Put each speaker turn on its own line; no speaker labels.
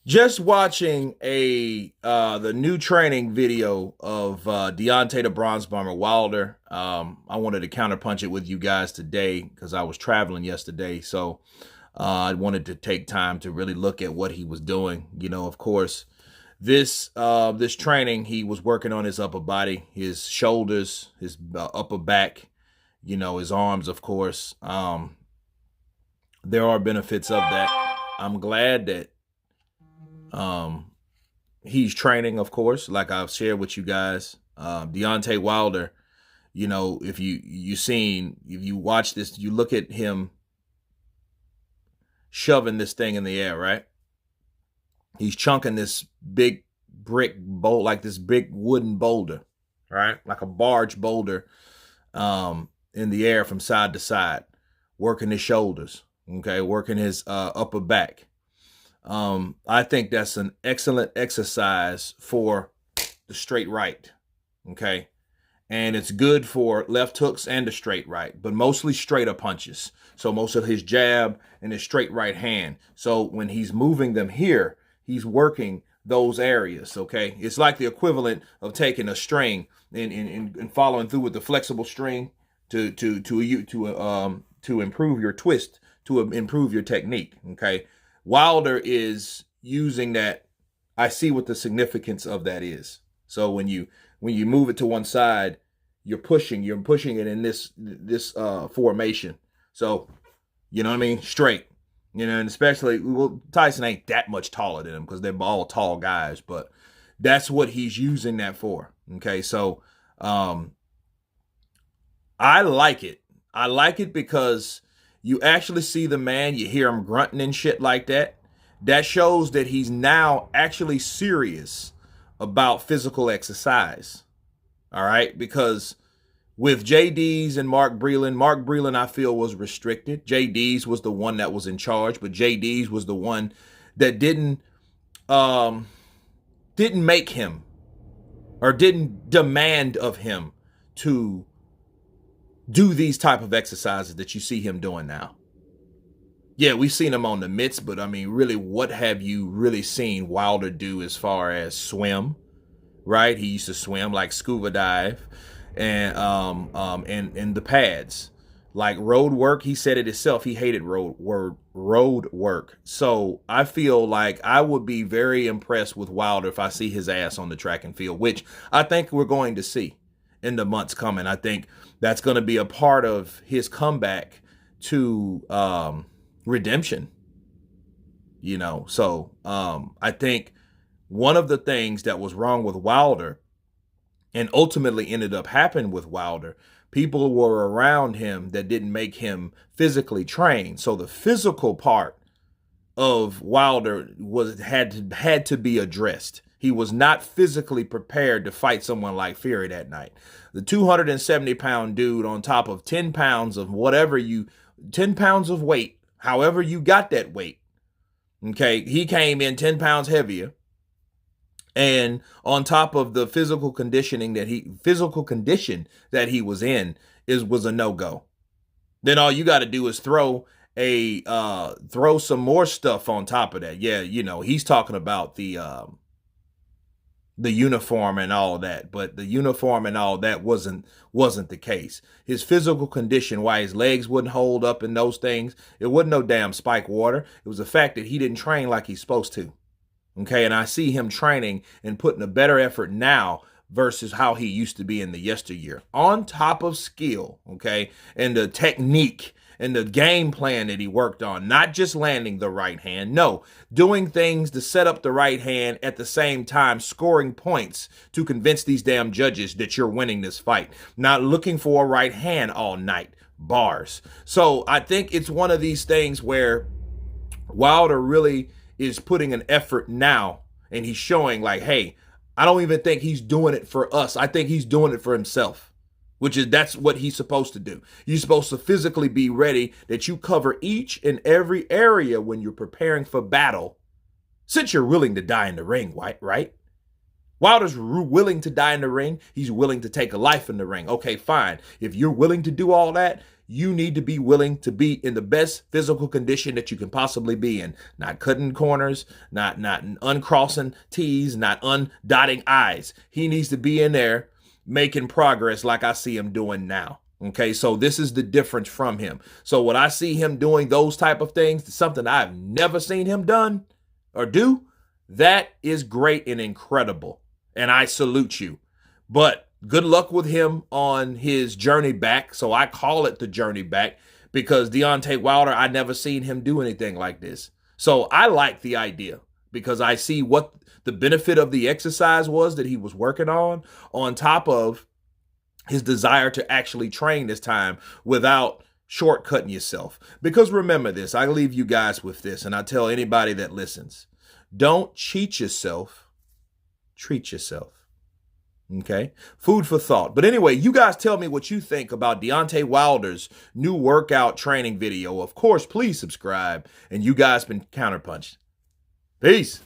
Just watching the new training video of Deontay the Bronze Bomber Wilder. I wanted to counterpunch it with you guys today because I was traveling yesterday. So I wanted to take time to really look at what he was doing. You know, of course, this training, he was working on his upper body, his shoulders, his upper back, you know, his arms, of course. There are benefits of that. I'm glad that he's training, of course, like I've shared with you guys. Deontay Wilder, you know, if you watch this, you look at him shoving this thing in the air, right? He's chunking this big brick bowl, like this big wooden boulder, right? Like a barge boulder in the air from side to side, working his shoulders, okay, working his upper back. I think that's an excellent exercise for the straight right, okay? And it's good for left hooks and the straight right, but mostly straighter punches. So most of his jab and his straight right hand. So when he's moving them here, he's working those areas, okay? It's like the equivalent of taking a string and following through with the flexible string to improve your twist, to improve your technique, okay? Wilder is using that. I see what the significance of that is. So when you move it to one side, you're pushing it in this formation. So, you know what I mean? Straight. You know, and especially, well, Tyson ain't that much taller than him because they're all tall guys, but that's what he's using that for. Okay, so I like it. I like it because you actually see the man, you hear him grunting and shit like that. That shows that he's now actually serious about physical exercise. All right? Because with JD's and Mark Breland, I feel, was restricted. JD's was the one that was in charge, but JD's was the one that didn't make him or didn't demand of him to do these type of exercises that you see him doing now. Yeah, we've seen him on the mitts, but I mean, really, what have you really seen Wilder do as far as swim, right? He used to swim, like scuba dive, and the pads. Like road work, he said it himself, he hated road work. So I feel like I would be very impressed with Wilder if I see his ass on the track and field, which I think we're going to see in the months coming. I think that's going to be a part of his comeback to redemption, you know. So I think one of the things that was wrong with Wilder and ultimately ended up happening with Wilder, people were around him that didn't make him physically trained. So the physical part of Wilder had to be addressed. He was not physically prepared to fight someone like Fury that night. The 270-pound dude on top of 10 pounds of 10 pounds of weight, however you got that weight, okay, he came in 10 pounds heavier. And on top of the physical condition that he was in was a no-go. Then all you got to do is throw some more stuff on top of that. Yeah, you know, he's talking about the uniform and all that, but the uniform and all that wasn't the case. His physical condition, why his legs wouldn't hold up in those things, it wasn't no damn spike water. It was the fact that he didn't train like he's supposed to. Okay, and I see him training and putting a better effort now versus how he used to be in the yesteryear. On top of skill, okay, and the technique and the game plan that he worked on, not just landing the right hand, no, doing things to set up the right hand at the same time, scoring points to convince these damn judges that you're winning this fight, not looking for a right hand all night, bars. So I think it's one of these things where Wilder really is putting an effort now, and he's showing like, hey, I don't even think he's doing it for us. I think he's doing it for himself, that's what he's supposed to do. You're supposed to physically be ready, that you cover each and every area when you're preparing for battle Since you're willing to die in the ring, right? Wilder's willing to die in the ring. He's willing to take a life in the ring. Okay, fine. If you're willing to do all that, you need to be willing to be in the best physical condition that you can possibly be in. Not cutting corners, not uncrossing T's, not undotting I's. He needs to be in there making progress like I see him doing now. Okay, so this is the difference from him. So when I see him doing those type of things, something I've never seen him done or do, that is great and incredible. And I salute you. But good luck with him on his journey back. So I call it the journey back because Deontay Wilder, I never seen him do anything like this. So I like the idea because I see what the benefit of the exercise was that he was working on top of his desire to actually train this time without shortcutting yourself. Because remember this, I leave you guys with this, and I tell anybody that listens, don't cheat yourself. Treat yourself. Okay? Food for thought. But anyway, you guys tell me what you think about Deontay Wilder's new workout training video. Of course, please subscribe. And you guys been Counterpunched. Peace.